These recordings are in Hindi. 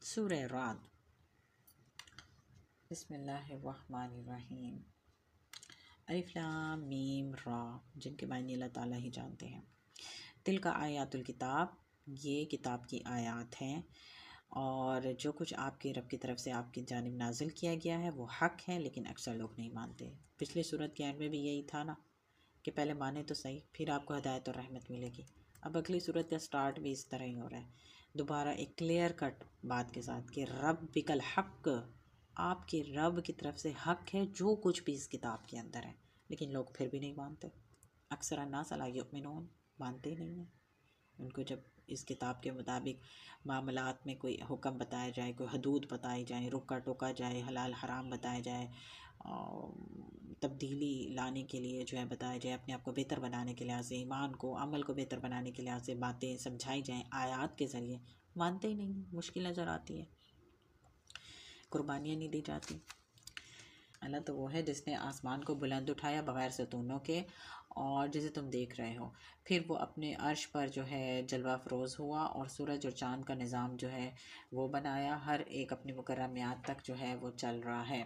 सूरह राद। बिस्मिल्लाहिर्रहमानिर्रहीम। अलिफ लाम मीम रा, जिनके मायने अल्लाह ताला ही जानते हैं। तिल का आयातुल किताब, ये किताब की आयात हैं और जो कुछ आपके रब की तरफ से आपकी जानिब नाजिल किया गया है वो हक़ है, लेकिन अक्सर लोग नहीं मानते। पिछली सूरत के एंड में भी यही था ना कि पहले माने तो सही, फिर आपको हिदायत और रहमत मिलेगी। अब अगली सूरत का स्टार्ट भी इस तरह ही हो रहा है, दोबारा एक क्लियर कट बात के साथ कि रब बिकल हक़, आपके रब की तरफ से हक़ है जो कुछ भी इस किताब के अंदर है, लेकिन लोग फिर भी नहीं मानते। अक्सर अन्नास ला युमिनून, मानते ही नहीं हैं। उनको जब इस किताब के मुताबिक मामलात में कोई हुक्म बताया जाए, कोई हदूद बताई जाए, रोका टोका जाए, हलाल हराम बताया जाए, तब्दीली लाने के लिए जो है बताया जाए, अपने आप को बेहतर बनाने के लिहाज से, ईमान को अमल को बेहतर बनाने के लिहाज से बातें समझाई जाएँ आयात के ज़रिए, मानते ही नहीं। मुश्किल नज़र आती है, कुर्बानियाँ नहीं दी जाती। अल्लाह तो वो है जिसने आसमान को बुलंद उठाया बग़ैर सतूनों के, और जिसे तुम देख रहे हो, फिर वो अपने अर्श पर जो है जलवा अफरोज़ हुआ और सूरज और चाँद का निज़ाम जो है वो बनाया, हर एक अपनी मुकर्रर मियाद तक जो है वो चल रहा है।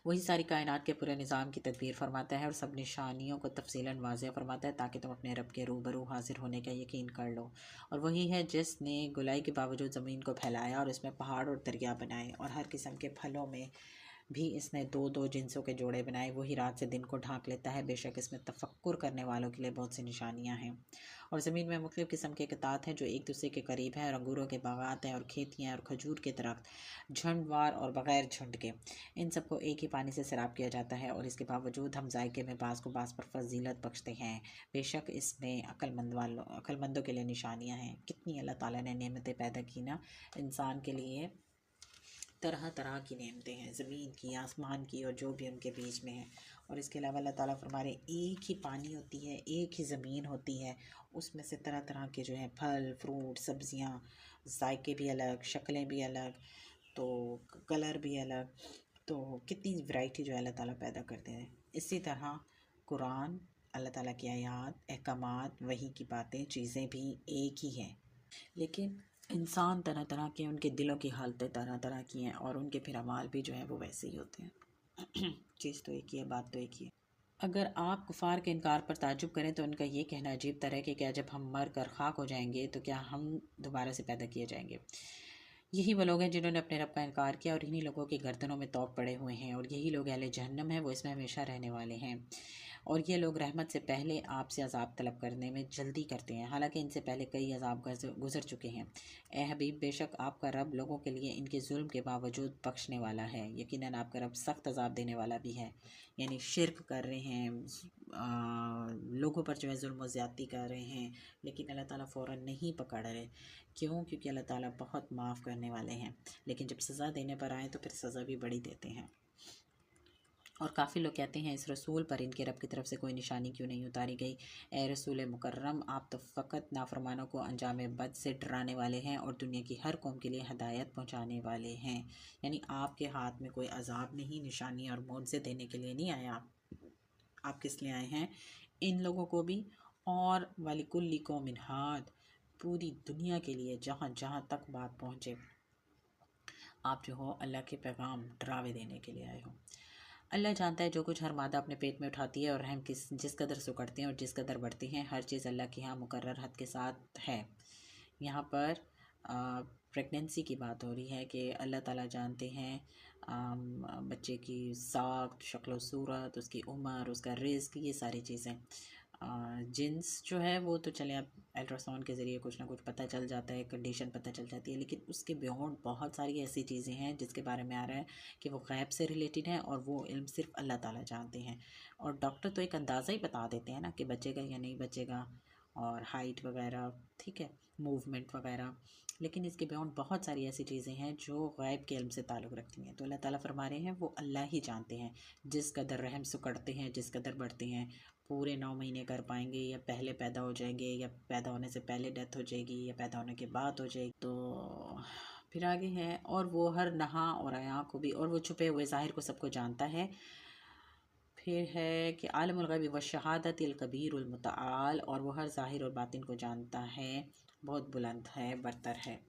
वही सारी कायनात के पूरे निज़ाम की तदबीर फरमाता है और सब निशानियों को तफसीलन वाज़ेह फरमाता है ताकि तुम अपने रब के रूबरू हाजिर होने का यकीन कर लो। और वही है जिसने गुलाई के बावजूद ज़मीन को फैलाया और इसमें पहाड़ और दरिया बनाए, और हर किस्म के फलों में भी इसने दो दो जिन्सों के जोड़े बनाए। वही रात से दिन को ढांक लेता है, बेशक इसमें तफक्कुर करने वालों के लिए बहुत सी निशानियां हैं। और ज़मीन में मुख्तलिफ़ किस्म के कतात हैं जो एक दूसरे के करीब हैं, और अंगूरों के बागात हैं और खेतियाँ और खजूर के दरख्त, झुंडवार और बग़ैर झुंड के। इन सबको एक ही पानी से सैराब किया जाता है, और इसके बावजूद हम जायके में बाज़ को बाज़ पर फजीलत बख्शते हैं। बेशक इसमें अक्लमंदों के लिए निशानियाँ हैं। कितनी अल्लाह ताला ने नेमतें पैदा की ना इंसान के लिए, तरह तरह की नेमतें हैं, ज़मीन की, आसमान की, और जो भी उनके बीच में है। और इसके अलावा अल्लाह ताला फरमा रहे, एक ही पानी होती है, एक ही ज़मीन होती है, उसमें से तरह तरह के जो है फल फ्रूट सब्ज़ियाँ, जायके भी अलग, शक्लें भी अलग, तो कलर भी अलग, तो कितनी वैरायटी जो है अल्लाह ताला पैदा करते हैं। इसी तरह कुरान, अल्लाह ताला की आयात, अहकामात, वही की बातें, चीज़ें भी एक ही हैं, लेकिन इंसान तरह तरह के, उनके दिलों की हालतें तरह तरह की हैं, और उनके फिर अमाल भी जो है वो वैसे ही होते हैं। चीज़ तो एक ही है, बात तो एक ही है। अगर आप कुफार के इनकार पर ताजुब करें तो उनका ये कहना अजीब तरह कि क्या जब हम मर कर खाक हो जाएंगे तो क्या हम दोबारा से पैदा किए जाएंगे। यही वो लोग हैं जिन्होंने अपने रब का इनकार किया, और इन्हीं लोगों के गर्दनों में तौक पड़े हुए हैं, और यही लोग अहले जहन्नम हैं, वो इसमें हमेशा रहने वाले हैं। और ये लोग रहमत से पहले आपसे अजाब तलब करने में जल्दी करते हैं, हालांकि इनसे पहले कई अजाब गुजर चुके हैं। ए हबीब, बेशक आपका रब लोगों के लिए इनके जुल्म के बावजूद बख्शने वाला है। यकीनन आपका रब सख्त अजाब देने वाला भी है। यानी शिरक कर रहे हैं, लोगों पर जो है जुल्म व ज़्यादती कर रहे हैं, लेकिन अल्लाह ताला फ़ौरन नहीं पकड़ रहे। क्यों? क्योंकि अल्लाह ताला बहुत माफ़ करने वाले हैं, लेकिन जब सज़ा देने पर आए तो फिर सज़ा भी बड़ी देते हैं। और काफ़ी लोग कहते हैं इस रसूल पर इनके रब की तरफ से कोई निशानी क्यों नहीं उतारी गई। ए रसूल मुकर्रम, आप तो फ़कत नाफरमानों को अंजाम बद से डराने वाले हैं और दुनिया की हर कौम के लिए हदायत पहुंचाने वाले हैं। यानी आपके हाथ में कोई अजाब नहीं, निशानी और मौज़े देने के लिए नहीं आया। आप किस लिए आए हैं? इन लोगों को भी, और वलिकुल्ली कौमिन हाद, पूरी दुनिया के लिए जहाँ जहाँ तक बात पहुँचे, आप जो हो अल्लाह के पैगाम डरावे देने के लिए आए हो। अल्लाह जानता है जो कुछ हर मादा अपने पेट में उठाती है, और रहम जिस कदर सुकड़ते हैं और जिस कदर बढ़ती हैं, हर चीज़ अल्लाह के यहाँ मुकर्रर हद के साथ है। यहाँ पर प्रेगनेंसी की बात हो रही है कि अल्लाह ताला जानते हैं बच्चे की साख्त, शक्ल सूरत, उसकी उम्र, उसका रिस्क, ये सारी चीज़ें। जिन्स जो है वो तो चले अब अल्ट्रासाउंड के ज़रिए कुछ ना कुछ पता चल जाता है, कंडीशन पता चल जाती है, लेकिन उसके बियॉन्ड बहुत सारी ऐसी चीज़ें हैं जिसके बारे में आ रहा है कि वो गैब से रिलेटेड हैं, और वो इल्म सिर्फ अल्लाह ताला जानते हैं। और डॉक्टर तो एक अंदाज़ा ही बता देते हैं ना कि बचेगा या नहीं बचेगा, और हाइट वगैरह, ठीक है, मूवमेंट वगैरह, लेकिन इसके बियॉन्ड बहुत सारी ऐसी चीज़ें हैं जो गैब के इल्म से ताल्लुक़ रखती हैं। तो अल्लाह ताला फरमा रहे हैं वो अल्लाह ही जानते हैं जिस कदर रहम सुकड़ते हैं, जिस कदर बढ़ते हैं। पूरे 9 महीने कर पाएंगे, या पहले पैदा हो जाएंगे, या पैदा होने से पहले डेथ हो जाएगी, या पैदा होने के बाद हो जाएगी। तो फिर आगे है, और वो हर नहा और आया को भी, और वो छुपे हुए ज़ाहिर को सबको जानता है। फिर है कि आलमुल गैब व शहादतिल कबीरुल मुतआल, और वो हर ज़ाहिर और बातिन को जानता है, बहुत बुलंद है, बरतर है।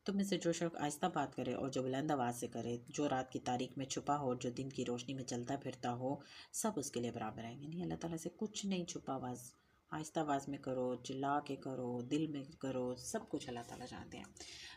तुम में से जो शख्स आहिस्ता बात करे और जो बुलंद आवाज़ से करे, जो रात की तारीख में छुपा हो और जो दिन की रोशनी में चलता फिरता हो, सब उसके लिए बराबर है। यानी अल्लाह ताला से कुछ नहीं छुपा, आवाज़ आहिस्ता आवाज़ में करो, चिल्ला के करो, दिल में करो, सब कुछ अल्लाह ताला जानते हैं।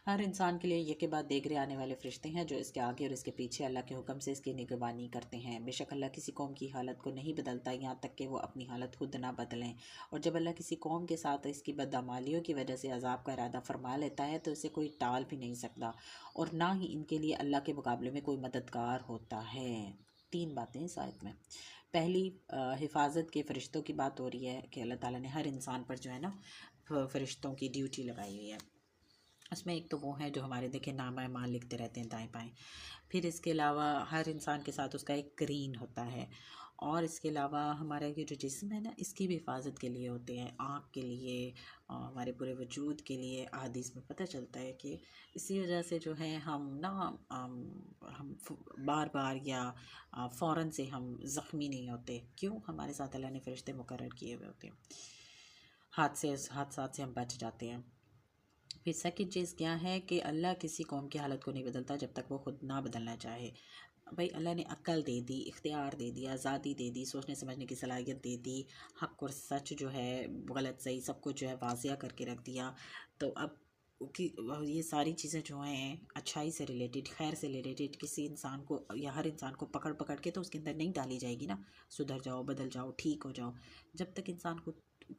हर इंसान के लिए ये के बाद देखरे आने वाले फरिश्ते हैं जो इसके आगे और इसके पीछे अल्लाह के हुक्म से इसकी निगरानी करते हैं। बेशक अल्लाह किसी कौम की हालत को नहीं बदलता यहाँ तक कि वो अपनी हालत खुद ना बदलें, और जब अल्लाह किसी कौम के साथ इसकी बदअमालियों की वजह से अजाब का इरादा फरमा लेता है तो इसे कोई टाल भी नहीं सकता, और ना ही इनके लिए अल्लाह के मुकाबले में कोई मददगार होता है। 3 बातें इस आयत में। पहली, हिफाजत के फ़रिश्तों की बात हो रही है कि अल्लाह ताला ने हर इंसान पर जो है ना फ़रिश्तों की ड्यूटी लगाई हुई है। उसमें एक तो वो है जो हमारे देखे नामा माल लिखते रहते हैं दाएं बाएं। फिर इसके अलावा हर इंसान के साथ उसका एक करीन होता है, और इसके अलावा हमारा ये जो जिस्म है ना, इसकी भी हिफाजत के लिए होते हैं, आँख के लिए, हमारे पूरे वजूद के लिए। हदीस में पता चलता है कि इसी वजह से जो है हम ना हम बार बार या फ़ौरन से हम ज़ख्मी नहीं होते। क्यों? हमारे साथ अल्लाह ने फ़रिश्ते मुकर्रर किए हुए होते हैं, हादसात से हम बच जाते हैं। फिर सेकंड चीज़ क्या है कि अल्लाह किसी कौम की हालत को नहीं बदलता जब तक वो खुद ना बदलना चाहे। भाई अल्लाह ने अक्ल दे दी, इख्तियार दे दिया, आज़ादी दे दी, सोचने समझने की सलाहियत दे दी, हक़ और सच जो है, गलत सही सब कुछ जो है वाज़िया करके रख दिया। तो अब कि ये सारी चीज़ें जो हैं अच्छाई से रिलेटेड, खैर से रिलेटेड, किसी इंसान को या हर इंसान को पकड़ पकड़ के तो उसके अंदर नहीं डाली जाएगी ना। सुधर जाओ, बदल जाओ, ठीक हो जाओ, जब तक इंसान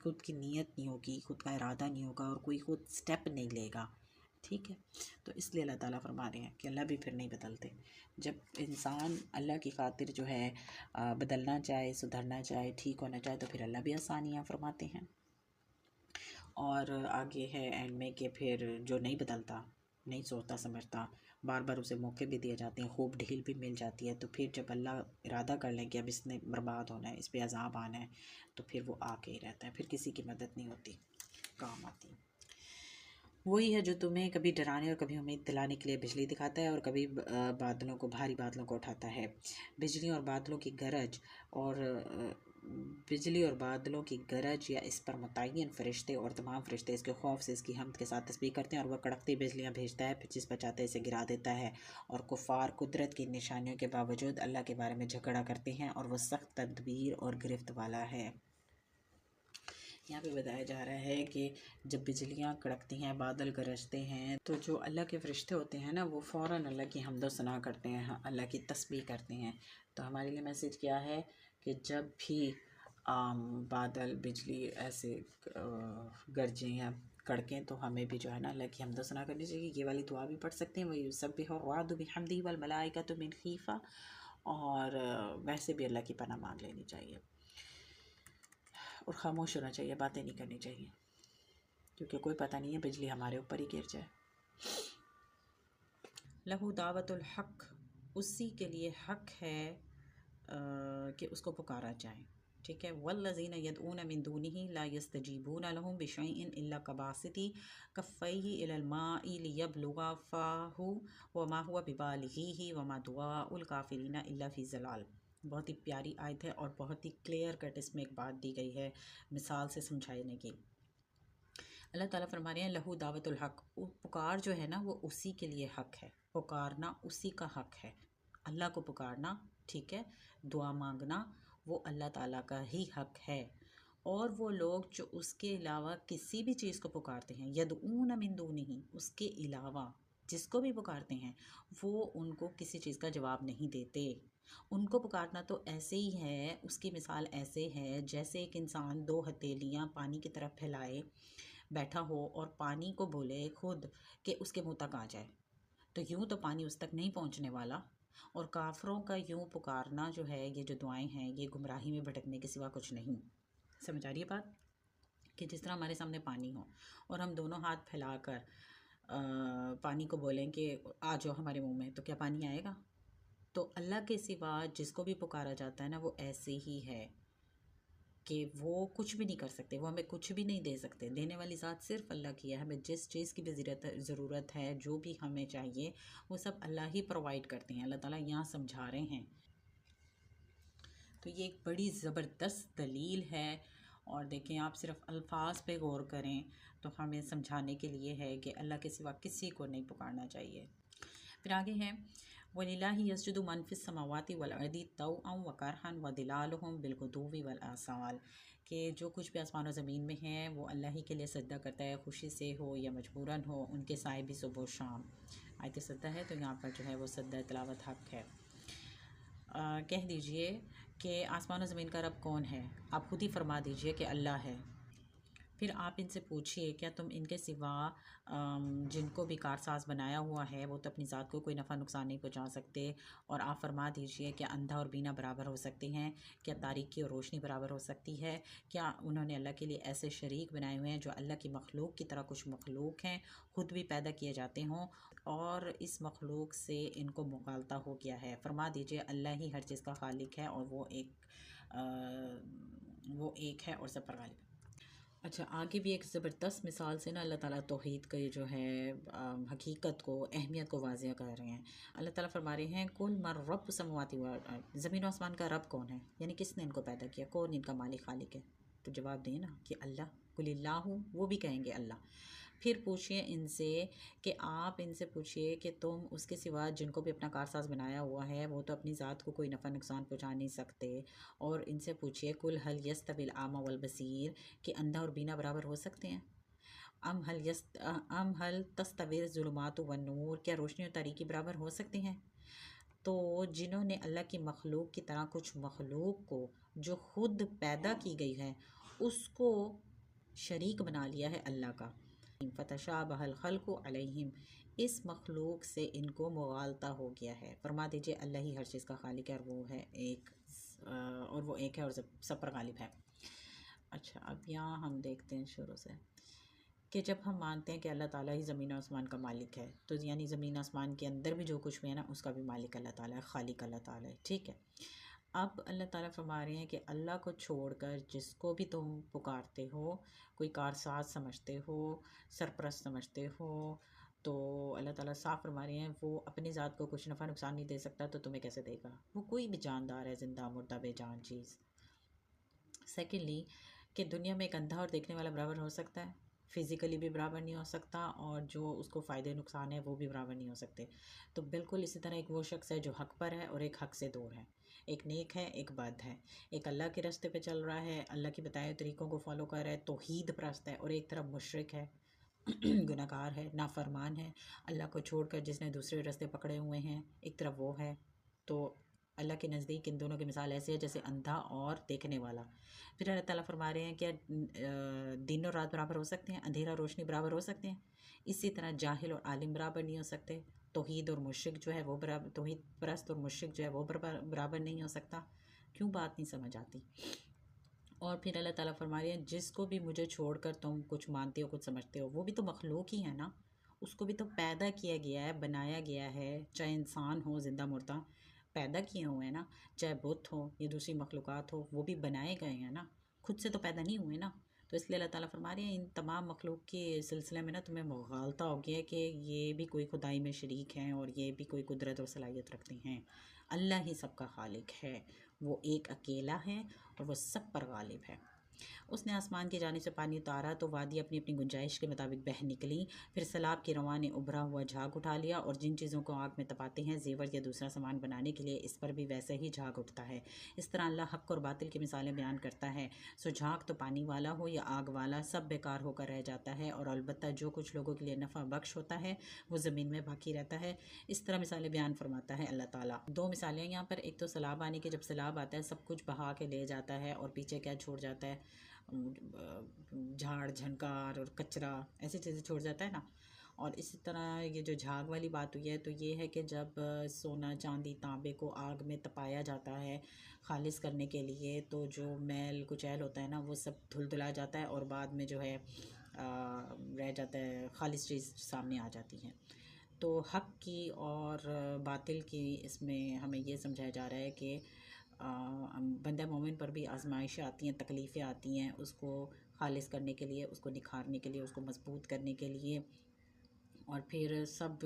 खुद की नीयत नहीं होगी, खुद का इरादा नहीं होगा और कोई खुद स्टेप नहीं लेगा। ठीक है, तो इसलिए अल्लाह ताला फरमा रहे हैं कि अल्लाह भी फिर नहीं बदलते। जब इंसान अल्लाह की खातिर जो है बदलना चाहे, सुधरना चाहे, ठीक होना चाहे, तो फिर अल्लाह भी आसानियाँ फरमाते हैं। और आगे है एंड में कि फिर जो नहीं बदलता, नहीं सोचता समझता, बार बार उसे मौके भी दिए जाते हैं, खूब ढील भी मिल जाती है, तो फिर जब अल्लाह इरादा कर लें कि अब इसने बर्बाद होना है, इस पे अजाब आना है, तो फिर वो आके ही रहता है, फिर किसी की मदद नहीं होती, काम आती। वही है जो तुम्हें कभी डराने और कभी उम्मीद दिलाने के लिए बिजली दिखाता है और कभी बादलों को, भारी बादलों को उठाता है। बिजली और बादलों की गरज और बिजली और बादलों की गरज या इस पर मुतय्यन फरिश्ते और तमाम फरिश्ते इसके खौफ से इसकी हमद के साथ तस्बीह करते हैं, और वह कड़कती बिजलियाँ भेजता है, फिर जिस पर चाहता है इसे गिरा देता है। और कुफ़ार कुदरत की निशानियों के बावजूद अल्लाह के बारे में झगड़ा करते हैं, और वह सख्त तदबीर और गिरफ्त वाला है। यहाँ पे बताया जा रहा है कि जब बिजलियाँ कड़कती हैं, बादल गरजते हैं, तो जो अल्लाह के फरिश्ते होते हैं ना, वो फ़ौरन अल्लाह की हम्द सना करते हैं, अल्लाह की तस्बीह करते हैं। तो हमारे लिए मैसेज क्या है कि जब भी बादल, बिजली ऐसे गरजें या कड़कें, तो हमें भी जो है ना अल्लाह की हम्द सना करनी चाहिए। ये वाली दुआ भी पढ़ सकते हैं, वही युसब्बिहु अर्राअदु बिहम्दिही वल मलाइकतु मिन खीफ़ा, और वैसे भी अल्लाह की पनाह मांग लेनी चाहिए और ख़ामोश होना चाहिए, बातें नहीं करनी चाहिए, क्योंकि कोई पता नहीं है बिजली हमारे ऊपर ही गिर जाए। लहू दावतुल हक़, उसी के लिए हक़ है कि उसको पुकारा जाए। ठीक है, वल्लज़ीना यदऊन मिन दूनिही ला यस्तजीबूना लहुम बिशैइन इल्ला कबासिती कफ़ैहि इलल माइ लियब्लुगा फ़ाहु वमा हुवा बिबालिग़िही वमा दुआउल काफ़िरीना इल्ला फ़ी ज़लाल। बहुत ही प्यारी आयत है और बहुत ही क्लियर कट इसमें एक बात दी गई है मिसाल से समझाने की। अल्लाह ताला फरमा रहे हैं लहू दावतुल हक़, पुकार जो है ना वो उसी के लिए हक़ है, पुकारना उसी का हक़ है, अल्लाह को पुकारना, ठीक है, दुआ मांगना वो अल्लाह ताला का ही हक़ है। और वो लोग जो उसके अलावा किसी भी चीज़ को पुकारते हैं, यदऊन मिन दूनिही, उसके अलावा जिसको भी पुकारते हैं वो उनको किसी चीज़ का जवाब नहीं देते। उनको पुकारना तो ऐसे ही है, उसकी मिसाल ऐसे है जैसे एक इंसान 2 हथेलियाँ पानी की तरफ फैलाए बैठा हो और पानी को बोले खुद कि उसके मुंह तक आ जाए, तो यूं तो पानी उस तक नहीं पहुंचने वाला। और काफरों का यूं पुकारना जो है, ये जो दुआएं हैं, ये गुमराही में भटकने के सिवा कुछ नहीं। समझ आ रही है बात? कि जिस तरह हमारे सामने पानी हो और हम दोनों हाथ फैलाकर पानी को बोलें कि आ जाओ हमारे मुंह में, तो क्या पानी आएगा? तो अल्लाह के सिवा जिसको भी पुकारा जाता है ना, वो ऐसे ही है कि वो कुछ भी नहीं कर सकते, वो हमें कुछ भी नहीं दे सकते। देने वाली ज़ात सिर्फ अल्लाह की है। हमें जिस चीज़ की भी ज़रूरत है, जो भी हमें चाहिए, वो सब अल्लाह ही प्रोवाइड करते हैं। अल्लाह ताला यहाँ समझा रहे हैं। तो ये एक बड़ी ज़बरदस्त दलील है और देखें, आप सिर्फ अल्फाज पे गौर करें तो हमें समझाने के लिए है कि अल्लाह के सिवा किसी को नहीं पुकारना चाहिए। फिर आगे है, वलिल्लाहि यसजुदु मन फिस समावाति वल अर्दी तौअन व करहन व दिलालुहुम बिलगुदुव्वि वल आसाल, कि जो कुछ भी आसमान और ज़मीन में है वो अल्लाह ही के लिए सजदा करता है, खुशी से हो या मजबूरन हो, उनके साए भी सुबह शाम। आयत सजदा है तो यहाँ पर जो है वो सजदा तिलावत हक है। कह दीजिए कि आसमान और ज़मीन का रब कौन है, आप खुद ही फरमा दीजिए कि अल्लाह है। फिर आप इनसे पूछिए, क्या तुम इनके सिवा जिनको भी कारसाज बनाया हुआ है वो तो अपनी ज़ात को कोई नफ़ा नुकसान नहीं पहुंचा सकते। और आप फरमा दीजिए कि अंधा और बीना बराबर हो सकते हैं, क्या तारीकी और रोशनी बराबर हो सकती है, क्या उन्होंने अल्लाह के लिए ऐसे शरीक बनाए हुए हैं जो अल्लाह की मखलूक की तरह कुछ मखलूक हैं, ख़ुद भी पैदा किए जाते हों और इस मखलूक से इनको मुगालता हो गया है। फरमा दीजिए अल्लाह ही हर चीज़ का खालिक है और वो एक है और सब पर गालिब है। अच्छा, आगे भी एक ज़बरदस्त मिसाल से ना अल्लाह ताला तौहीद के जो है हकीकत को, अहमियत को वाज़िया कर रहे हैं। अल्लाह ताला फरमा रहे हैं, कुल मर रब समवाति व ज़मीन और आसमान का रब कौन है, यानी किसने इनको पैदा किया, कौन इनका मालिक खालिक है। तो जवाब दें ना कि अल्लाह, कुलिल्लाहु, वो भी कहेंगे अल्लाह। फिर पूछिए इनसे कि आप इनसे पूछिए कि तुम उसके सिवा जिनको भी अपना कारसाज बनाया हुआ है वो तो अपनी ज़ात को कोई नफ़ा नुकसान पहुंचा नहीं सकते। और इनसे पूछिए, कुल हल यस्तविल आमा वल बसीर, कि अंधा और बीना बराबर हो सकते हैं। अम हल तस्तविर ज़ुलुमातु वन नूर, क्या रोशनी और तारीकी बराबर हो सकते हैं। तो जिन्होंने अल्लाह की मखलूक की तरह कुछ मखलूक को जो ख़ुद पैदा की गई है उसको शरीक बना लिया है अल्लाह का, फ़तशाबहल खल्क़ु अलैहिम, इस मखलूक से इनको मुगालता हो गया है। फरमा दीजिए अल्लाह ही हर चीज़ का खालिक है और वो एक है और सब पर गालिब है। अच्छा, अब यहाँ हम देखते हैं शुरू से कि जब हम मानते हैं कि अल्लाह ताला ही ज़मीन आसमान का मालिक है, तो यानी ज़मीन आसमान के अंदर भी जो कुछ भी है ना उसका भी मालिक अल्लाह ताला है, खालिक अल्लाह ताला है। ठीक है, अब अल्लाह ताला फरमा रहे हैं कि अल्लाह को छोड़कर जिसको भी तुम पुकारते हो, कोई कारसाज समझते हो, सरपरस्त समझते हो, तो अल्लाह ताला साफ फरमा रहे हैं वो अपनी ज़ात को कुछ नफ़ा नुकसान नहीं दे सकता, तो तुम्हें कैसे देगा। वो कोई भी जानदार है, ज़िंदा मुर्दा बेजान चीज़। सेकेंडली, कि दुनिया में एक अंधा और देखने वाला बराबर हो सकता है, फ़िज़िकली भी बराबर नहीं हो सकता और जो उसको फ़ायदे नुकसान है वो भी बराबर नहीं हो सकते। तो बिल्कुल इसी तरह एक वो शख्स है जो हक़ पर है और एक हक़ से दूर है, एक नेक है एक बद है, एक अल्लाह के रास्ते पे चल रहा है, अल्लाह के बताए तरीक़ों को फॉलो कर रहा है, तौहीद परस्त है, और एक तरफ मुशरिक है, गुनहगार है, नाफरमान है, अल्लाह को छोड़कर जिसने दूसरे रास्ते पकड़े हुए हैं, एक तरफ वो है। तो अल्लाह के नज़दीक इन दोनों की मिसाल ऐसी है जैसे अंधा और देखने वाला। फिर अल्लाह ताला फरमा रहे हैं क्या दिन और रात बराबर हो सकते हैं, अंधेरा रोशनी बराबर हो सकते हैं। इसी तरह जाहिल और आलिम बराबर नहीं हो सकते, तौहीद और मुशरिक जो है वो बराबर, तौहीद परस्त और मुशरिक जो है वो बराबर नहीं हो सकता। क्यों बात नहीं समझ आती। और फिर अल्लाह ताला फरमा रहे हैं, जिसको भी मुझे छोड़कर तुम कुछ मानते हो, कुछ समझते हो, वो भी तो मखलूक ही है ना, उसको भी तो पैदा किया गया है, बनाया गया है, चाहे इंसान हो ज़िंदा मुर्दा पैदा किए हुए हैं ना, चाहे बुत हो या दूसरी मखलूक़ात हो, वो भी बनाए गए हैं ना, खुद से तो पैदा नहीं हुए ना। तो इसलिए अल्लाह ताला फरमा रहे हैं, इन तमाम मखलूक के सिलसिले में ना तुम्हें मुगालता हो गया कि ये भी कोई खुदाई में शरीक हैं और ये भी कोई कुदरत और सलाहियत रखते हैं। अल्लाह ही सबका खालिक है, वो एक अकेला है और वो सब पर गालिब है। उसने आसमान की जानिब से पानी उतारा तो वादी अपनी अपनी गुंजाइश के मुताबिक बह निकली। फिर सैलाब की रवां ने उभरा हुआ झाग उठा लिया, और जिन चीज़ों को आग में तपाते हैं जेवर या दूसरा सामान बनाने के लिए, इस पर भी वैसे ही झाग उठता है। इस तरह अल्लाह हक़ और बातिल की मिसालें बयान करता है। सो झाग तो पानी वाला हो या आग वाला, सब बेकार होकर रह जाता है, और अलबत्ता जो कुछ लोगों के लिए नफ़ा बख्श होता है वो ज़मीन में बाकी रहता है। इस तरह मिसालें बयान फरमाता है अल्लाह ताला। दो मिसालें यहाँ पर, एक तो सैलाब आने की, जब सैलाब आता है सब कुछ बहा के ले जाता है और पीछे क्या छोड़ जाता है, झाड़ झंकार और कचरा, ऐसी चीज़ें छोड़ जाता है ना। और इसी तरह ये जो झाग वाली बात हुई है तो ये है कि जब सोना चांदी तांबे को आग में तपाया जाता है खालिस करने के लिए, तो जो मैल कुचैल होता है ना वो सब धुलधुला जाता है और बाद में जो है रह जाता है, खालिस चीज़ सामने आ जाती है। तो हक़ की और बातिल की इसमें हमें ये समझाया जा रहा है कि बंदा मोमिन पर भी आजमाइशें आती हैं, तकलीफ़ें आती हैं, उसको खालिस करने के लिए, उसको निखारने के लिए, उसको मजबूत करने के लिए, और फिर सब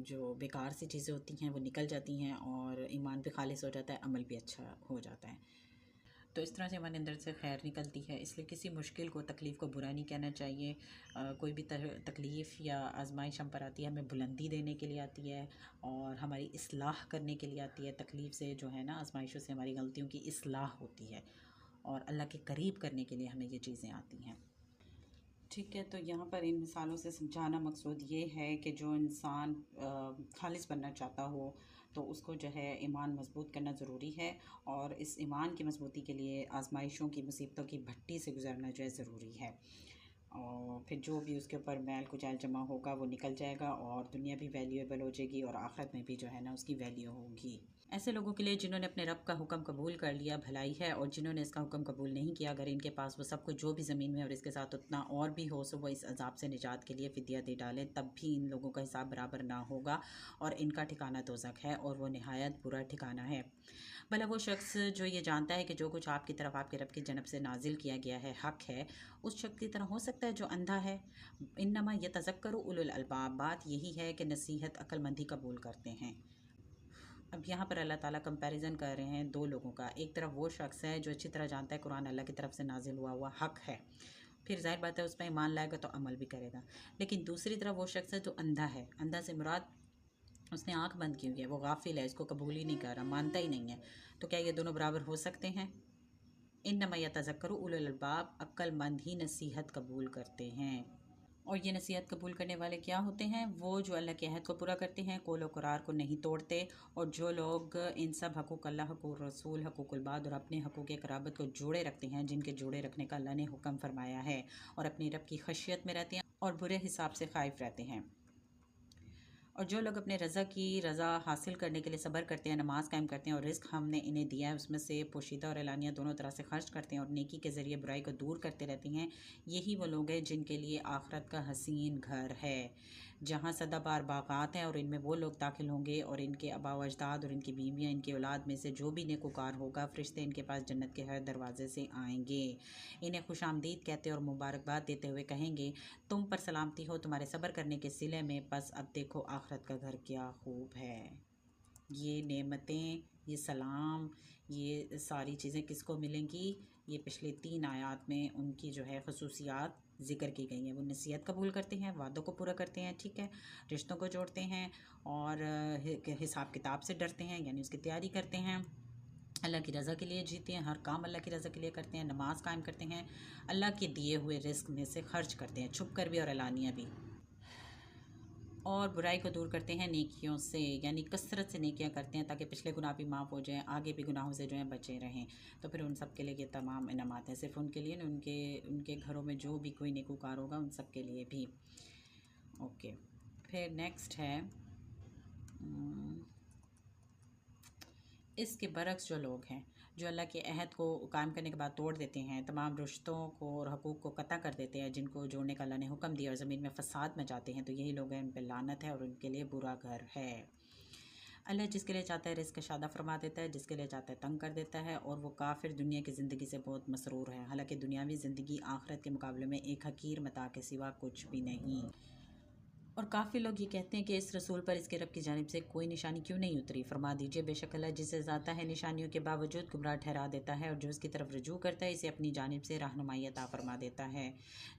जो बेकार सी चीज़ें होती हैं वो निकल जाती हैं और ईमान भी खालिस हो जाता है, अमल भी अच्छा हो जाता है। तो इस तरह से हमारे अंदर से खैर निकलती है। इसलिए किसी मुश्किल को, तकलीफ़ को बुरा नहीं कहना चाहिए। कोई भी तकलीफ़ या आजमाइश हम पर आती है, हमें बुलंदी देने के लिए आती है और हमारी इस्लाह करने के लिए आती है। तकलीफ़ से जो है ना, आजमाइशों से हमारी गलतियों की इस्लाह होती है और अल्लाह के करीब करने के लिए हमें ये चीज़ें आती हैं। ठीक है, तो यहाँ पर इन मिसालों से समझाना मकसूद ये है कि जो इंसान खालिस बनना चाहता हो तो उसको जो है ईमान मज़बूत करना ज़रूरी है और इस ईमान की मज़बूती के लिए आजमाइशों की, मुसीबतों की भट्टी से गुज़रना जो है ज़रूरी है। और फिर जो भी उसके ऊपर मैल कुचैल जमा होगा वो निकल जाएगा और दुनिया भी वैल्यूएबल हो जाएगी और आखिरत में भी जो है ना उसकी वैल्यू होगी। ऐसे लोगों के लिए जिन्होंने अपने रब का हुक्म कबूल कर लिया भलाई है, और जिन्होंने इसका हुक्म कबूल नहीं किया, अगर इनके पास वो सब कुछ जो भी ज़मीन में और इसके साथ उतना और भी हो, सो वो इस अजाब से निजात के लिए फ़िदिया दे डालें, तब भी इन लोगों का हिसाब बराबर ना होगा और इनका ठिकाना दोज़ख है और वो निहायत बुरा ठिकाना है। भला वो शख्स जो ये जानता है कि जो कुछ आपकी तरफ आपके रब की जनब से नाजिल किया गया है हक़ है, उस शख्स की तरह हो सकता है जो अंधा है। इन्नमा यतज़क्करु उलुल अलबाब, बात यही है कि नसीहत अक्लमंद ही कबूल करते हैं। अब यहाँ पर अल्लाह ताला कंपैरिजन कर रहे हैं दो लोगों का। एक तरफ वो शख्स है जो अच्छी तरह जानता है कुरान अल्लाह की तरफ से नाजिल हुआ हक़ है, फिर ज़ाहिर बात है उस पर ईमान लाएगा तो अमल भी करेगा। लेकिन दूसरी तरफ वो शख्स है जो अंधा है। अंधा से मुराद उसने आंख बंद की हुई है, वो गाफिल है, इसको कबूल ही नहीं कर रहा, मानता ही नहीं है। तो क्या ये दोनों बराबर हो सकते हैं? इन्नमा यतज़क्करु उलुल अलबाब, अक्लमंद ही नसीहत कबूल करते हैं। और ये नसीहत कबूल करने वाले क्या होते हैं? वो जो अल्लाह के अहद को पूरा करते हैं, कौल करार को नहीं तोड़ते, और जो लोग इन सब हकूक़ अल्लाह, हकूक़ रसूल, हकूक़ुल बाद और अपने हकूक़ क़राबत को जोड़े रखते हैं, जिनके जोड़े रखने का अल्लाह ने हुक्म फरमाया है, और अपनी रब की खशियत में रहते हैं और बुरे हिसाब से खाइफ रहते हैं। और जो लोग अपने रज़ा हासिल करने के लिए सब्र करते हैं, नमाज कायम करते हैं और रिज़्क हमने इन्हें दिया है उसमें से पोशीदा और एलानिया दोनों तरह से खर्च करते हैं और नेकी के ज़रिए बुराई को दूर करते रहते हैं, यही वो लोग हैं जिनके लिए आखिरत का हसीन घर है, जहाँ सदाबहार बागात हैं, और इनमें वो लोग दाखिल होंगे और इनके आबा व अजदाद और इनकी बीवियाँ, इनकी औलाद में से जो भी नेकोकार होगा, फ़रिश्ते इनके पास जन्नत के हर दरवाजे से आएंगे, इन्हें खुशामदीद कहते और मुबारकबाद देते हुए कहेंगे, तुम पर सलामती हो तुम्हारे सब्र करने के सिले में, बस अब देखो आखिरत का घर क्या खूब है। ये नेमतें, ये सलाम, ये सारी चीज़ें किसको मिलेंगी? ये पिछले 3 आयात में उनकी जो है खसूसियात ज़िक्र की गई हैं। वो नसीहत कबूल करते हैं, वादों को पूरा करते हैं, ठीक है, रिश्तों को जोड़ते हैं और हिसाब किताब से डरते हैं, यानी उसकी तैयारी करते हैं, अल्लाह की रज़ा के लिए जीते हैं, हर काम अल्लाह की रज़ा के लिए करते हैं, नमाज कायम करते हैं, अल्लाह के दिए हुए रिस्क में से खर्च करते हैं, छुप कर भी और एलानिया भी, और बुराई को दूर करते हैं नेकियों से, यानी कसरत से नेकियां करते हैं ताकि पिछले गुनाह भी माफ़ हो जाएं, आगे भी गुनाहों से जो है बचे रहें। तो फिर उन सब के लिए ये तमाम इनामात हैं, सिर्फ उनके लिए नहीं, उनके घरों में जो भी कोई नेकूकार होगा उन सब के लिए भी। ओके, फिर नेक्स्ट है इसके बरक्स जो लोग हैं जो अल्लाह के अहद को कायम करने के बाद तोड़ देते हैं, तमाम रिश्तों को और हकूक़ को कता कर देते हैं जिनको जोड़ने का अल्लाह ने हुक्म दिया और ज़मीन में फ़साद मचाते हैं, तो यही लोग हैं, उन पर लानत है और उनके लिए बुरा घर है। अल्लाह जिसके लिए चाहता है रिज़्क़ शादा फरमा देता है, जिसके लिए चाहता है तंग कर देता है, और वो काफिर दुनिया की ज़िंदगी से बहुत मसरूर है। हालांकि दुनियावी ज़िंदगी आखिरत के मुकाबले में एक हकीर मता के सिवा कुछ भी नहीं। और काफ़ी लोग ये कहते हैं कि इस रसूल पर इसके रब की जानिब से कोई निशानी क्यों नहीं उतरी। फरमा दीजिए, बेशक अल्लाह जिसे ज़ाता है निशानियों के बावजूद गुमराह ठहरा देता है, और जो उसकी तरफ रुजू करता है इसे अपनी जानिब से रहनुमाई अता फरमा देता है।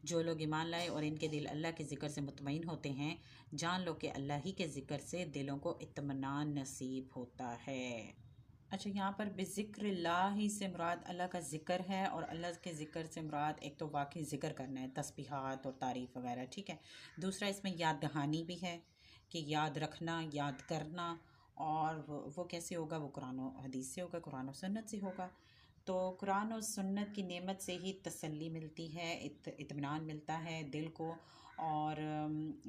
जो लोग ईमान लाए और इनके दिल अल्लाह के ज़िक्र से मुतमईन होते हैं, जान लो कि अल्लाह ही के ज़िक्र से दिलों को इत्मीनान नसीब होता है। अच्छा, यहाँ पर बेज़िक्रिल्लाह ही से मुराद अल्लाह का ज़िक्र है, और अल्लाह के ज़िक्र से मुराद एक तो वाकई ज़िक्र करना है, तस्बीहात और तारीफ़ वगैरह, ठीक है। दूसरा इसमें याद दहानी भी है कि याद रखना, याद करना, और वो कैसे होगा? वो कुरान और हदीस से होगा, कुरान और सुन्नत से होगा। तो कुरान और सुन्नत की नेमत से ही तसल्ली मिलती है, इत्मीनान मिलता है दिल को, और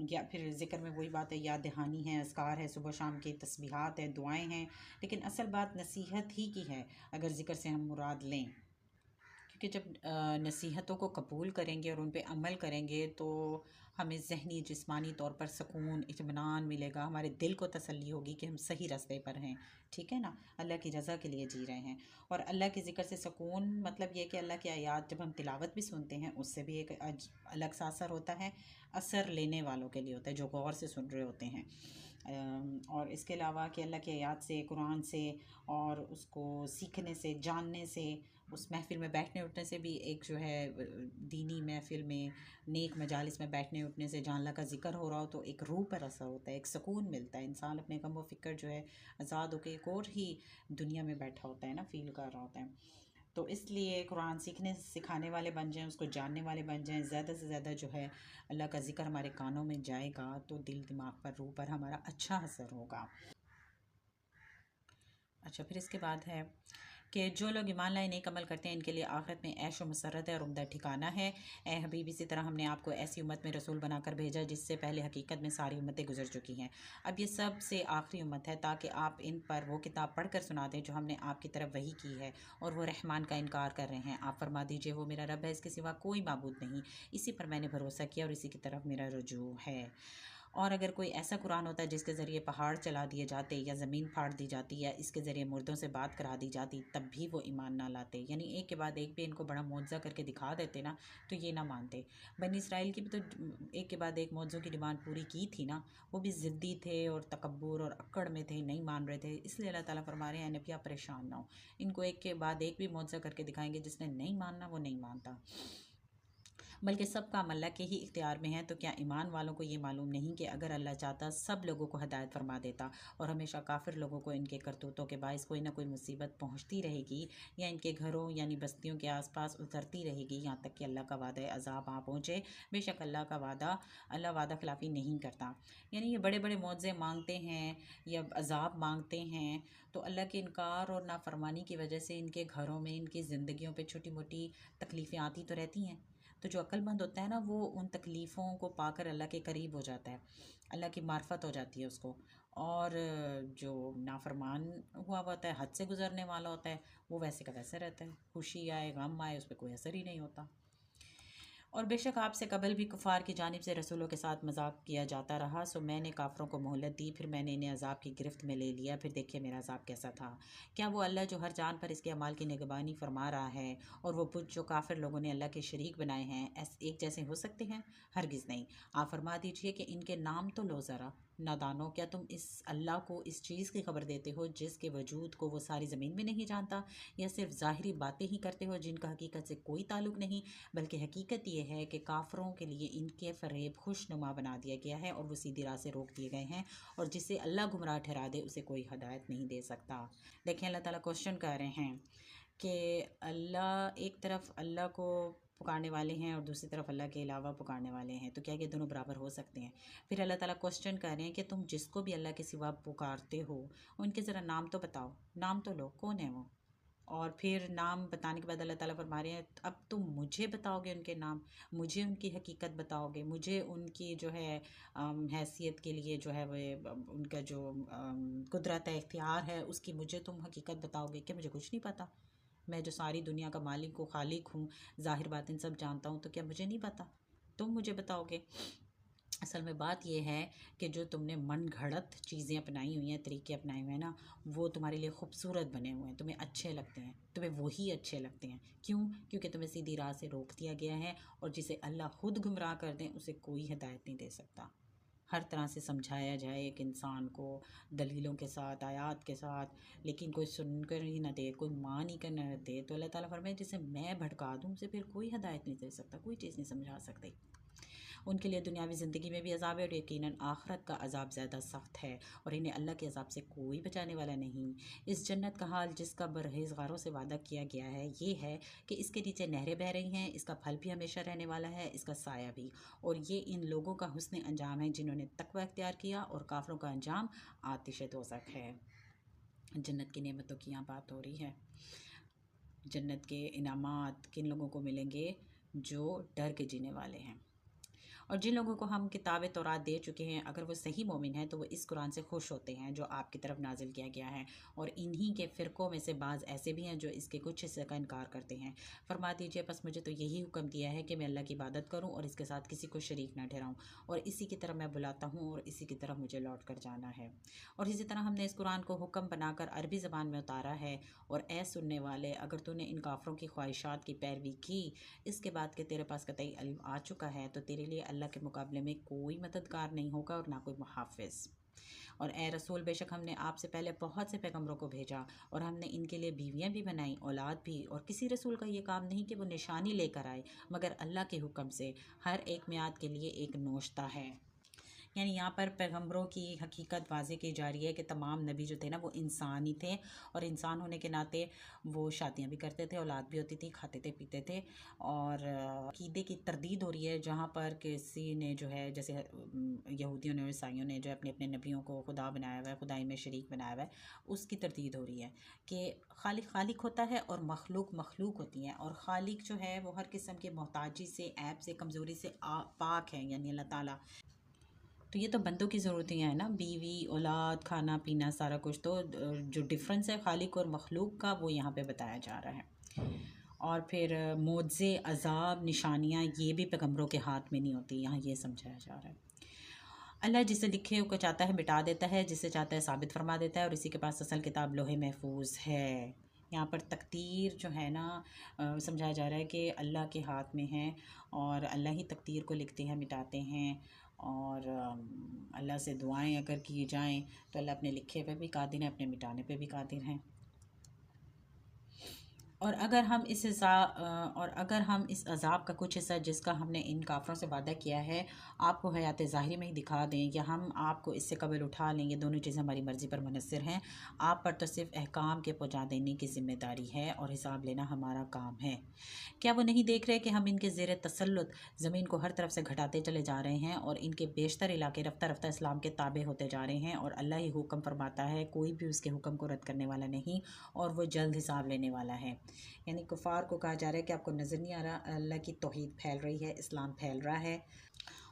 या फिर ज़िक्र में वही बात है, याद दहानी है, अज़कार है, सुबह शाम की तस्बीहात है, दुआएं हैं, लेकिन असल बात नसीहत ही की है अगर ज़िक्र से हम मुराद लें। क्योंकि जब नसीहतों को कबूल करेंगे और उन पे अमल करेंगे तो हमें ज़हनी जिस्मानी तौर पर सुकून, इत्मीनान मिलेगा, हमारे दिल को तसल्ली होगी कि हम सही रास्ते पर हैं, ठीक है ना, अल्लाह की रज़ा के लिए जी रहे हैं। और अल्लाह के ज़िक्र से सुकून मतलब ये कि अल्लाह की आयात जब हम तिलावत भी सुनते हैं उससे भी एक अलग सा असर होता है, असर लेने वालों के लिए होता है जो गौर से सुन रहे होते हैं। और इसके अलावा कि अल्लाह की आयात से, कुरान से और उसको सीखने से, जानने से उस महफ़िल में बैठने उठने से भी एक जो है दीनी महफ़िल में, नेक मजालिस में बैठने उठने से जहाँ अल्लाह का ज़िक्र हो रहा हो तो एक रूह पर असर होता है, एक सुकून मिलता है। इंसान अपने गम व फ़िक्र जो है आज़ाद होकर एक और ही दुनिया में बैठा होता है ना, फ़ील कर रहा होता है। तो इसलिए कुरान सीखने सिखाने वाले बन जाएं, उसको जानने वाले बन जाएं। ज़्यादा से ज़्यादा जो है अल्लाह का ज़िक्र हमारे कानों में जाएगा तो दिल दिमाग पर, रूह पर हमारा अच्छा असर होगा। अच्छा, फिर इसके बाद है कि जो लोग ईमान लाए नेक अमल करते हैं इनके लिए आखिरत में ऐश व मसरत है और उम्दा ठिकाना है। ए हबीब, इसी तरह हमने आपको ऐसी उम्मत में रसूल बनाकर भेजा जिससे पहले हकीकत में सारी उम्मतें गुजर चुकी हैं। अब ये सब से आखिरी उम्मत है ताकि आप इन पर वो किताब पढ़ कर सुना दें जो हमने आपकी तरफ वही की है और वो रहमान का इनकार कर रहे हैं। आप फरमा दीजिए वो मेरा रब है, इसके सिवा कोई माबूद नहीं, इसी पर मैंने भरोसा किया और इसी की तरफ मेरा रुजू है। और अगर कोई ऐसा कुरान होता है जिसके ज़रिए पहाड़ चला दिए जाते या ज़मीन फाड़ दी जाती या इसके ज़रिए मुर्दों से बात करा दी जाती तब भी वो ईमान ना लाते, यानी एक के बाद एक भी इनको बड़ा मौजज़ा करके दिखा देते ना तो ये ना मानते। बनी इसराइल की भी तो एक के बाद एक मौजज़ों की डिमांड पूरी की थी ना, वो भी ज़िद्दी थे और तकब्बुर और अक्कड़ में थे, नहीं मान रहे थे। इसलिए अल्लाह ताला फरमा रहे हैं नबी आप परेशान ना हो, इनको एक के बाद एक भी मौजज़ा करके दिखाएंगे, जिसने नहीं मानना वो नहीं मानता, बल्कि सब काम अल्लाह के ही इख्तियार में है। तो क्या ईमान वालों को ये मालूम नहीं कि अगर अल्लाह चाहता सब लोगों को हदायत फरमा देता और हमेशा काफिर लोगों को इनके करतूतों के बायस कोई ना कोई मुसीबत पहुंचती रहेगी या इनके घरों यानी बस्तियों के आसपास उतरती रहेगी, यहाँ तक कि अल्लाह का वादा अजाब आ पहुँचे। बेशक अल्लाह वादा खिलाफ़ी नहीं करता। यानी ये बड़े बड़े मुआवजे मांगते हैं या अजाब मांगते हैं तो अल्लाह के इनकार और नाफरमानी की वजह से इनके घरों में, इनकी ज़िंदगियों पे छोटी मोटी तकलीफ़ें आती तो रहती हैं। तो जो अक्लमंद होता है ना वो उन तकलीफ़ों को पाकर अल्लाह के करीब हो जाता है, अल्लाह की मार्फत हो जाती है उसको। और जो नाफरमान हुआ होता है, हद से गुज़रने वाला होता है, वो वैसे का वैसे रहता है, खुशी आए गम आए उस पर कोई असर ही नहीं होता। और बेशक आपसे कबल भी कुफ़ार की जानिब से रसूलों के साथ मजाक किया जाता रहा, सो मैंने काफ़रों को मोहलत दी, फिर मैंने इन्हें अजाब की गिरफ्त में ले लिया। फिर देखिए मेरा अजाब कैसा था। क्या वो अल्लाह जो हर जान पर इसके अमाल की निगरानी फरमा रहा है और वो बुत जो काफिर लोगों ने अल्लाह के शरीक बनाए हैं एक जैसे हो सकते हैं? हरगिज़ नहीं। आप फरमा दीजिए कि इनके नाम तो लो ज़रा, नादानो, क्या तुम इस अल्लाह को इस चीज़ की खबर देते हो जिसके वजूद को वो सारी ज़मीन में नहीं जानता, या सिर्फ ज़ाहिरी बातें ही करते हो जिनका हकीकत से कोई ताल्लुक़ नहीं? बल्कि हकीकत ये है कि काफरों के लिए इनके फ़रेब खुशनुमा बना दिया गया है और वो सीधी राह से रोक दिए गए हैं, और जिसे अल्लाह गुमराह ठहरा दे उसे कोई हदायत नहीं दे सकता। देखें अल्लाह ताला क्वेश्चन कर रहे हैं कि अल्लाह, एक तरफ अल्लाह को पुकारने वाले हैं और दूसरी तरफ अल्लाह के अलावा पुकारने वाले हैं, तो क्या ये दोनों बराबर हो सकते हैं? फिर अल्लाह ताला क्वेश्चन कर रहे हैं कि तुम जिसको भी अल्लाह के सिवा पुकारते हो उनके ज़रा नाम तो बताओ, नाम तो लो, कौन है वो? और फिर नाम बताने के बाद अल्लाह ताला फरमा रहे हैं अब तुम मुझे बताओगे उनके नाम, मुझे उनकी हकीकत बताओगे, मुझे उनकी जो है हैसियत के लिए जो है वो उनका जो कुदरत है, इख्तियार है, उसकी मुझे तुम हकीकत बताओगे? क्या मुझे कुछ नहीं पता? मैं जो सारी दुनिया का मालिक हूँ, खालिक हूँ, ज़ाहिर बातिन सब जानता हूँ, तो क्या मुझे नहीं पता? तुम मुझे बताओगे? असल में बात यह है कि जो तुमने मन घड़त चीज़ें अपनाई हुई हैं, तरीके अपनाए हुए हैं ना, वो तुम्हारे लिए खूबसूरत बने हुए हैं, तुम्हें अच्छे लगते हैं, तुम्हें वही अच्छे लगते हैं। क्यों? क्योंकि तुम्हें सीधी राह से रोक दिया गया है, और जिसे अल्लाह खुद गुमराह कर दें उसे कोई हिदायत नहीं दे सकता। हर तरह से समझाया जाए एक इंसान को, दलीलों के साथ, आयात के साथ, लेकिन कोई सुनकर ही ना दे, कोई मान ही कर ना दे, तो अल्लाह ताला फरमाए जिसे मैं भटका दूँ उसे फिर कोई हिदायत नहीं दे सकता, कोई चीज़ नहीं समझा सकती। उनके लिए दुनियावी ज़िंदगी में भी अज़ाब है और यकीनन आखिरत का अज़ाब ज़्यादा सख्त है, और इन्हें अल्लाह के अज़ाब से कोई बचाने वाला नहीं। इस जन्नत का हाल जिसका बरहेज़गारों से वादा किया गया है ये है कि इसके नीचे नहरें बह रही हैं, इसका फल भी हमेशा रहने वाला है, इसका साया भी। और ये इन लोगों का हुस्न अंजाम है जिन्होंने तकवा इख्तियार किया, और काफिरों का अंजाम आतिश दोज़ख है। जन्नत की नेमतों की यहाँ बात हो रही है। जन्नत के इनामात किन लोगों को मिलेंगे? जो डर के जीने वाले हैं। और जिन लोगों को हम किताब तौरात दे चुके हैं, अगर वो सही मोमिन हैं तो वो इस कुरान से खुश होते हैं जो आपकी तरफ नाजिल किया गया है। और इन्हीं के फ़िरक़ों में से बाज़ ऐसे भी हैं जो इसके कुछ हिस्से का इनकार करते हैं। फरमा दीजिए बस मुझे तो यही हुक्म दिया है कि मैं अल्लाह की इबादत करूँ और इसके साथ किसी को शरीक ना ठहराऊँ, और इसी की तरफ मैं बुलाता हूँ और इसी की तरफ मुझे लौट कर जाना है। और इसी तरह हमने इस कुरान को हुक्म बनाकर अरबी ज़बान में उतारा है। और ए सुनने वाले, अगर तूने इन काफ़रों की ख्वाहिशात की पैरवी की इसके बाद कि तेरे पास कतई इल्म आ चुका है, तो तेरे लिए अल्लाह के मुकाबले में कोई मददगार नहीं होगा और ना कोई मुहाफ़िज़। और ए रसूल, बेशक हमने आपसे पहले बहुत से पैगम्बरों को भेजा और हमने इनके लिए बीवियां भी बनाई, औलाद भी, और किसी रसूल का ये काम नहीं कि वो निशानी लेकर आए, मगर अल्लाह के हुक्म से हर एक मियाद के लिए एक नोश्ता है। यानी यहाँ पर पैगम्बरों की हकीकत वाज़े की जा रही है कि तमाम नबी जो थे ना वो इंसान ही थे, और इंसान होने के नाते वो शादियाँ भी करते थे, औलाद भी होती थी, खाते थे पीते थे। और अकीदे की तरदीद हो रही है जहाँ पर किसी ने जो है, जैसे यहूदियों ने और ईसाइयों ने जो अपने अपने नबियों को खुदा बनाया हुआ है, खुदाई में शरीक बनाया हुआ है, उसकी तरदीद हो रही है कि खालिक खालिक होता है और मखलूक मखलूक होती हैं, और खालिक जो है वो हर किस्म के मोहताजी से, ऐब से, कमज़ोरी से पाक है, यानी अल्लाह ताला। तो ये तो बंदों की ज़रूरतें हैं ना, बीवी, औलाद, खाना पीना, सारा कुछ। तो जो डिफरेंस है खालिक और मखलूक का, वो यहाँ पे बताया जा रहा है। और फिर मोज़े, अजाब, निशानियाँ, ये भी पैगम्बरों के हाथ में नहीं होती, यहाँ ये समझाया जा रहा है। अल्लाह जिसे लिखे को चाहता है मिटा देता है, जिसे चाहता है साबित फरमा देता है, और इसी के पास असल किताब लोहे महफूज है। यहाँ पर तकदीर जो है ना, समझाया जा रहा है कि अल्लाह के हाथ में है, और अल्लाह ही तकदीर को लिखते हैं, मिटाते हैं। और अल्लाह से दुआएं अगर की जाएं तो अल्लाह अपने लिखे पे भी कादिर है, अपने मिटाने पे भी कादिर हैं। और अगर हम इस अज़ाब का कुछ हिस्सा जिसका हमने इन काफ़रों से वादा किया है आपको हयात ज़ाहिरी में ही दिखा दें, या हम आपको इससे कबल उठा लेंगे, दोनों चीज़ें हमारी मर्ज़ी पर मुनहसर हैं। आप पर तो सिर्फ अहकाम के पहुँचा देने की ज़िम्मेदारी है, और हिसाब लेना हमारा काम है। क्या वो नहीं देख रहे कि हम इनके ज़ेर तसल्लुत ज़मीन को हर तरफ से घटाते चले जा रहे हैं, और इनके बेशतर इलाके रफ्ता रफ्ता इस्लाम के ताबे होते जा रहे हैं, और अल्लाह ही हुक्म फरमाता है, कोई भी उसके हुक्म को रद्द करने वाला नहीं, और वो जल्द हिसाब लेने वाला है। यानी कुफ़ार को कहा जा रहा है कि आपको नज़र नहीं आ रहा, अल्लाह की तौहीद फैल रही है, इस्लाम फैल रहा है।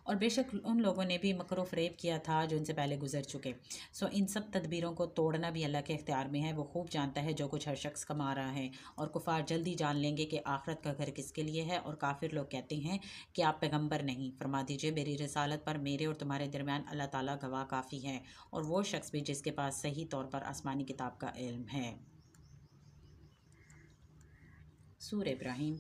और बेशक उन लोगों ने भी मकर फ़रेब किया था जो इनसे पहले गुजर चुके। सो इन सब तदबीरों को तोड़ना भी अल्लाह के इख्तियार में है, वो खूब जानता है जो कुछ हर शख्स कमा रहा है। और कुफ़ार जल्दी जान लेंगे कि आखिरत का घर किसके लिए है। और काफिर लोग कहते हैं कि आप पैगंबर नहीं, फरमा दीजिए मेरी रिसालत पर मेरे और तुम्हारे दरमियान अल्लाह ताला गवाह काफ़ी है, और वो शख्स भी जिसके पास सही तौर पर आसमानी किताब का इल्म है। सूरह इब्राहीम